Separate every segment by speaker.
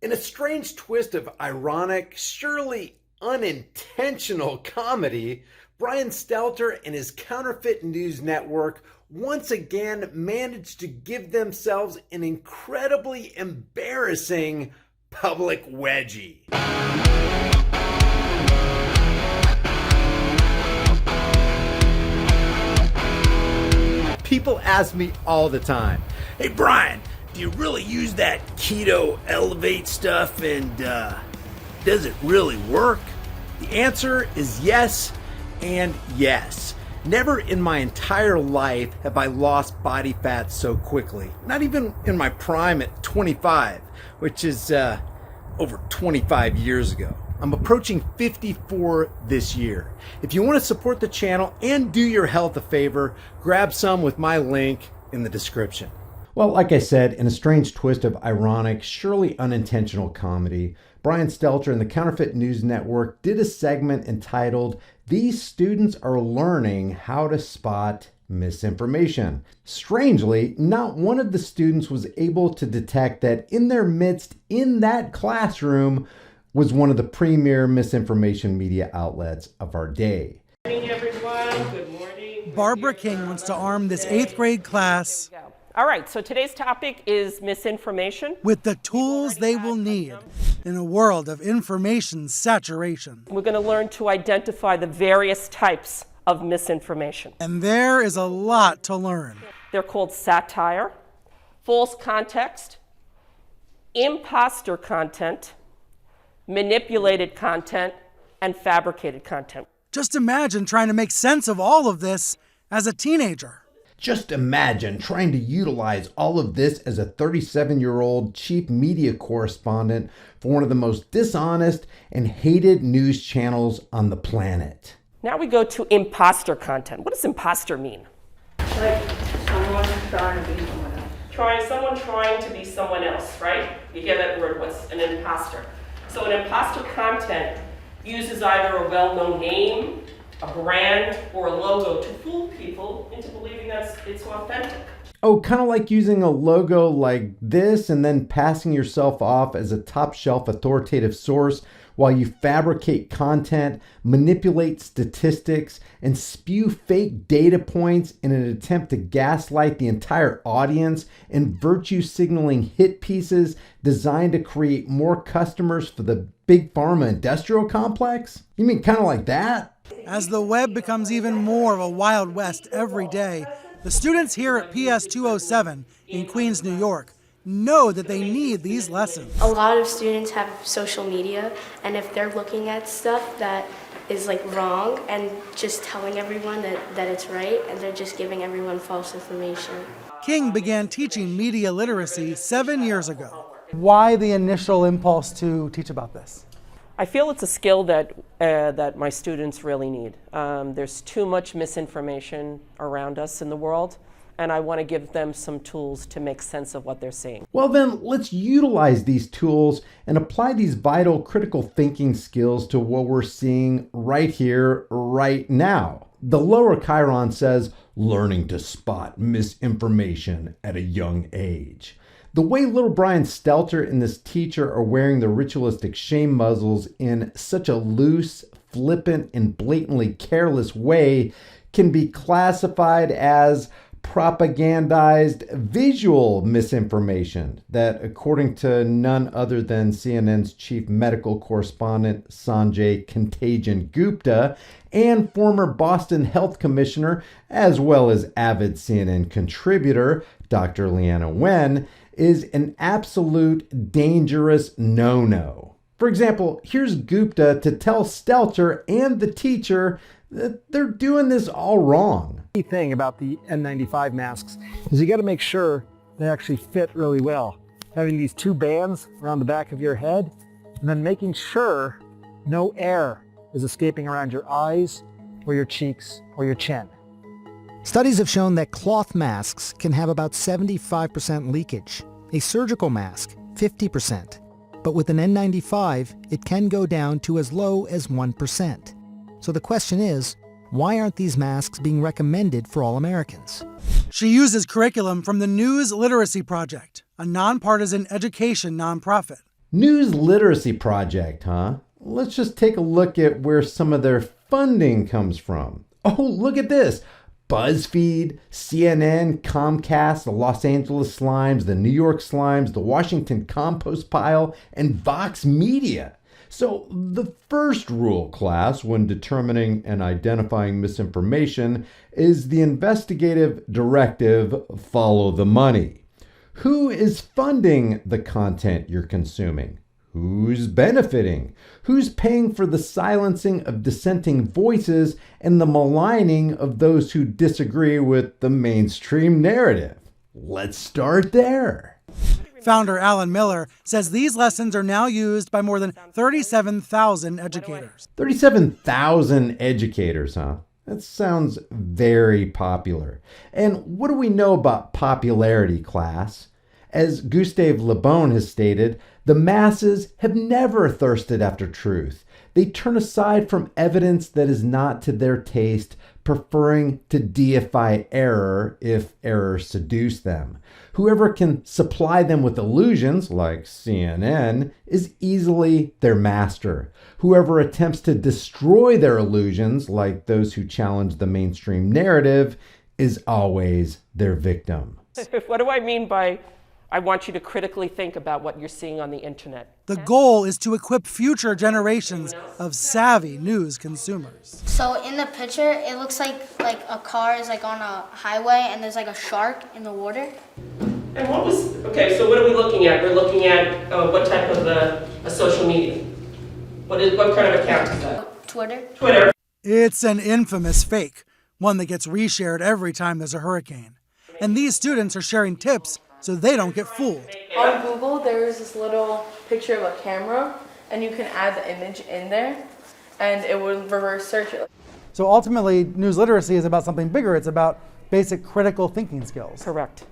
Speaker 1: In a strange twist of ironic, surely unintentional comedy, Brian Stelter and his counterfeit news network once again managed to give themselves an incredibly embarrassing public wedgie. People ask me all the time, "Hey Brian, do you really use that keto elevate stuff, and does it really work?" The answer is yes and yes. Never in my entire life have I lost body fat so quickly. Not even in my prime at 25, which is over 25 years ago. I'm approaching 54 this year. If you want to support the channel and do your health a favor, grab some with my link in the description. Well, like I said, in a strange twist of ironic, surely unintentional comedy, Brian Stelter and the Counterfeit News Network did a segment entitled, "These Students Are Learning How to Spot Misinformation." Strangely, not one of the students was able to detect that in their midst, in that classroom, was one of the premier misinformation media outlets of our day.
Speaker 2: Good morning, everyone. Good morning.
Speaker 3: Barbara King wants to arm this 8th grade class
Speaker 2: All right, so today's topic is misinformation.
Speaker 3: with the tools they will need in a world of information saturation.
Speaker 2: We're going to learn to identify the various types of misinformation.
Speaker 3: And there is a lot to learn.
Speaker 2: They're called satire, false context, imposter content, manipulated content, and fabricated content.
Speaker 3: Just imagine trying to make sense of all of this as a teenager.
Speaker 1: Just imagine trying to utilize all of this as a 37-year-old chief media correspondent for one of the most dishonest and hated news channels on the planet.
Speaker 2: Now we go to imposter content. What does imposter mean?
Speaker 4: Like someone trying to be someone else.
Speaker 2: Someone trying to be someone else, right? You hear that word, what's an imposter? So an imposter content uses either a well-known name, a brand, or a logo to fool people into believing that it's authentic.
Speaker 1: Oh, kind of like using a logo like this and then passing yourself off as a top shelf authoritative source while you fabricate content, manipulate statistics, and spew fake data points in an attempt to gaslight the entire audience and virtue signaling hit pieces designed to create more customers for the big pharma industrial complex? You mean kind of like that?
Speaker 3: As the web becomes even more of a Wild West every day, the students here at PS 207 in Queens, New York, know that they need these lessons.
Speaker 5: A lot of students have social media, and if they're looking at stuff that is like wrong and just telling everyone that it's right, and they're just giving everyone false information.
Speaker 3: King began teaching media literacy 7 years ago. Why the initial impulse to teach about this?
Speaker 2: I feel it's a skill that my students really need. There's too much misinformation around us in the world, and I want to give them some tools to make sense of what they're seeing.
Speaker 1: Well then, let's utilize these tools and apply these vital critical thinking skills to what we're seeing right here, right now. The lower Chiron says, learning to spot misinformation at a young age. The way little Brian Stelter and this teacher are wearing the ritualistic shame muzzles in such a loose, flippant, and blatantly careless way can be classified as propagandized visual misinformation that, according to none other than CNN's chief medical correspondent Sanjay Contagion Gupta and former Boston Health Commissioner, as well as avid CNN contributor Dr. Leanna Wen, is an absolute dangerous no-no. For example, here's Gupta to tell Stelter and the teacher that they're doing this all wrong.
Speaker 6: The key thing about the N95 masks is you got to make sure they actually fit really well. Having these two bands around the back of your head, and then making sure no air is escaping around your eyes or your cheeks or your chin.
Speaker 7: Studies have shown that cloth masks can have about 75% leakage, a surgical mask 50%, but with an N95 it can go down to as low as 1%. So the question is, why aren't these masks being recommended for all Americans?
Speaker 3: She uses curriculum from the News Literacy Project, a nonpartisan education nonprofit.
Speaker 8: News Literacy Project, huh? Let's just take a look at where some of their funding comes from. Oh, look at this. BuzzFeed, CNN, Comcast, the Los Angeles Slimes, the New York Slimes, the Washington Compost Pile, and Vox Media. So the first rule, class, when determining and identifying misinformation is the investigative directive, follow the money. Who is funding the content you're consuming? Who's benefiting? Who's paying for the silencing of dissenting voices and the maligning of those who disagree with the mainstream narrative? Let's start there.
Speaker 3: Founder Alan Miller says these lessons are now used by more than 37,000 educators.
Speaker 8: 37,000 educators, huh? That sounds very popular. And what do we know about popularity, class? As Gustave Le Bon has stated, the masses have never thirsted after truth. They turn aside from evidence that is not to their taste, preferring to deify error if error seduce them. Whoever can supply them with illusions, like CNN, is easily their master. Whoever attempts to destroy their illusions, like those who challenge the mainstream narrative, is always their victim.
Speaker 2: What do I mean by I want you to critically think about what you're seeing on the internet?
Speaker 3: The goal is to equip future generations of savvy news consumers.
Speaker 9: So in the picture, it looks like a car is like on a highway and there's like a shark in the water.
Speaker 2: And okay, so what are we looking at? We're looking at what type of a social media? What kind of account is that?
Speaker 9: Twitter.
Speaker 3: It's an infamous fake, one that gets reshared every time there's a hurricane. And these students are sharing tips so they don't get fooled.
Speaker 10: On Google, there is this little picture of a camera, and you can add the image in there, and it will reverse search it.
Speaker 3: So ultimately, news literacy is about something bigger. It's about basic critical thinking skills.
Speaker 2: Correct.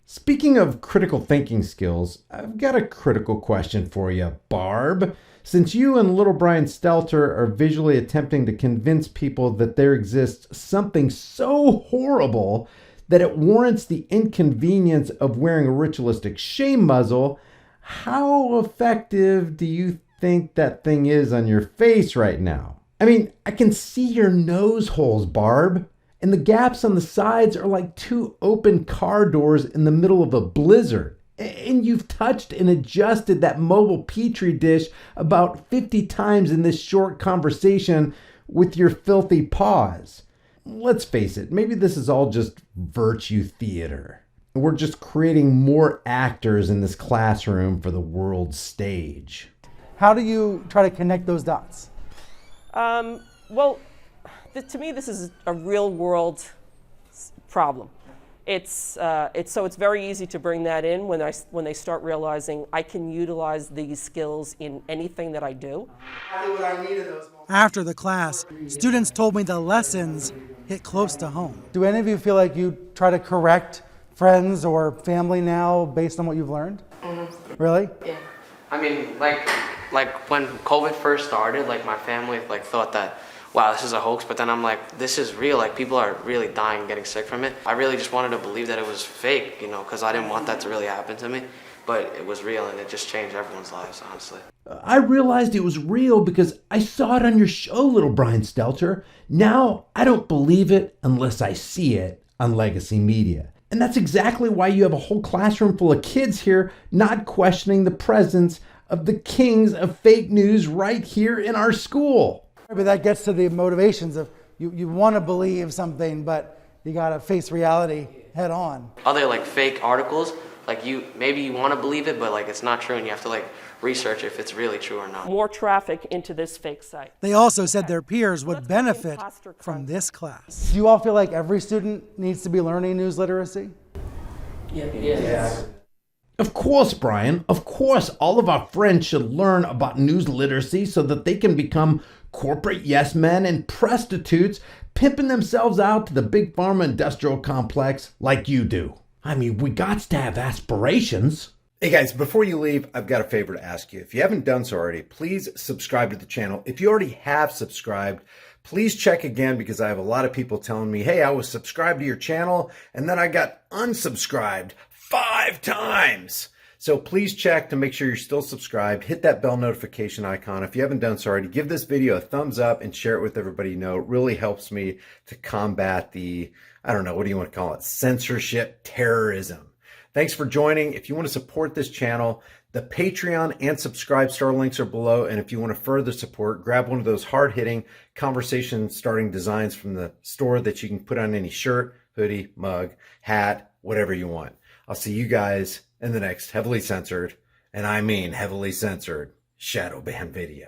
Speaker 8: Speaking of critical thinking skills, I've got a critical question for you, Barb. Since you and little Brian Stelter are visually attempting to convince people that there exists something so horrible that it warrants the inconvenience of wearing a ritualistic shame muzzle, how effective do you think that thing is on your face right now? I mean, I can see your nose holes, Barb, and the gaps on the sides are like two open car doors in the middle of a blizzard. And you've touched and adjusted that mobile petri dish about 50 times in this short conversation with your filthy paws. Let's face it, maybe this is all just virtue theater. We're just creating more actors in this classroom for the world stage.
Speaker 3: How do you try to connect those dots?
Speaker 2: Well, to me, this is a real world problem. It's very easy to bring that in when they start realizing I can utilize these skills in anything that I do.
Speaker 3: After the class, students told me the lessons hit close to home. Do any of you feel like you try to correct friends or family now based on what you've learned?
Speaker 11: Mm-hmm.
Speaker 3: Really?
Speaker 11: Yeah. I mean, like when COVID first started, like my family thought that, wow, this is a hoax, but then I'm like, this is real, like people are really dying, getting sick from it. I really just wanted to believe that it was fake, because I didn't want that to really happen to me, but it was real and it just changed everyone's lives, honestly.
Speaker 8: I realized it was real because I saw it on your show, little Brian Stelter. Now I don't believe it unless I see it on Legacy Media. And that's exactly why you have a whole classroom full of kids here not questioning the presence of the kings of fake news right here in our school.
Speaker 3: But that gets to the motivations of you want to believe something, but you got to face reality head on.
Speaker 11: Other fake articles, maybe you want to believe it, but it's not true, and you have to research if it's really true or not.
Speaker 2: More traffic into this fake site.
Speaker 3: They also said their peers would benefit from this class. Do you all feel like every student needs to be learning news literacy?
Speaker 11: Yeah.
Speaker 8: Of course, Brian. Of course, all of our friends should learn about news literacy so that they can become corporate yes men and prostitutes pimping themselves out to the big pharma industrial complex like you do. I mean, we got to have aspirations.
Speaker 1: Hey guys, before you leave, I've got a favor to ask you. If you haven't done so already, please subscribe to the channel. If you already have subscribed, please check again because I have a lot of people telling me, hey, I was subscribed to your channel and then I got unsubscribed 5 times.
Speaker 8: So please check to make sure you're still subscribed. Hit that bell notification icon. If you haven't done so already, give this video a thumbs up and share it with everybody you know. It really helps me to combat the, I don't know, what do you want to call it? Censorship, terrorism. Thanks for joining. If you want to support this channel, the Patreon and Subscribe Star links are below. And if you want to further support, grab one of those hard-hitting, conversation-starting designs from the store that you can put on any shirt, hoodie, mug, hat, whatever you want. I'll see you guys in the next heavily censored, and I mean heavily censored, shadow ban video.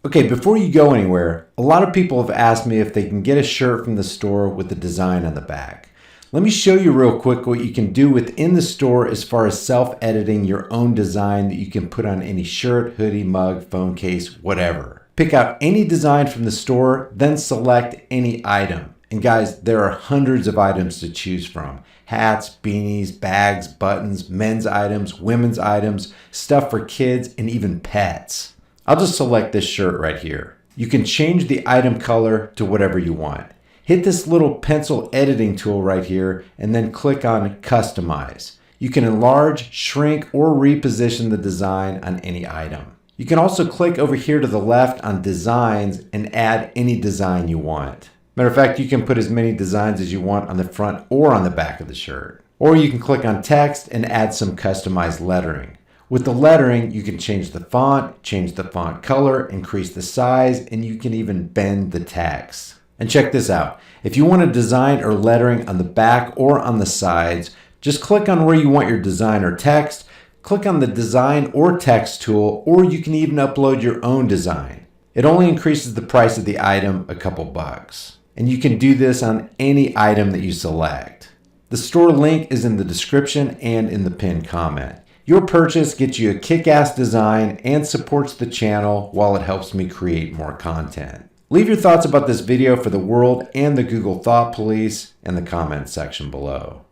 Speaker 8: Okay, before you go anywhere, a lot of people have asked me if they can get a shirt from the store with the design on the back. Let me show you real quick what you can do within the store as far as self-editing your own design that you can put on any shirt, hoodie, mug, phone case, whatever. Pick out any design from the store, then select any item. And guys, there are hundreds of items to choose from. Hats, beanies, bags, buttons, men's items, women's items, stuff for kids, and even pets. I'll just select this shirt right here. You can change the item color to whatever you want. Hit this little pencil editing tool right here and then click on Customize. You can enlarge, shrink, or reposition the design on any item. You can also click over here to the left on Designs and add any design you want. Matter of fact, you can put as many designs as you want on the front or on the back of the shirt. Or you can click on text and add some customized lettering. With the lettering, you can change the font color, increase the size, and you can even bend the text. And check this out. If you want a design or lettering on the back or on the sides, just click on where you want your design or text, click on the design or text tool, or you can even upload your own design. It only increases the price of the item a couple bucks. And you can do this on any item that you select. The store link is in the description and in the pinned comment. Your purchase gets you a kick-ass design and supports the channel while it helps me create more content. Leave your thoughts about this video for the world and the Google Thought Police in the comments section below.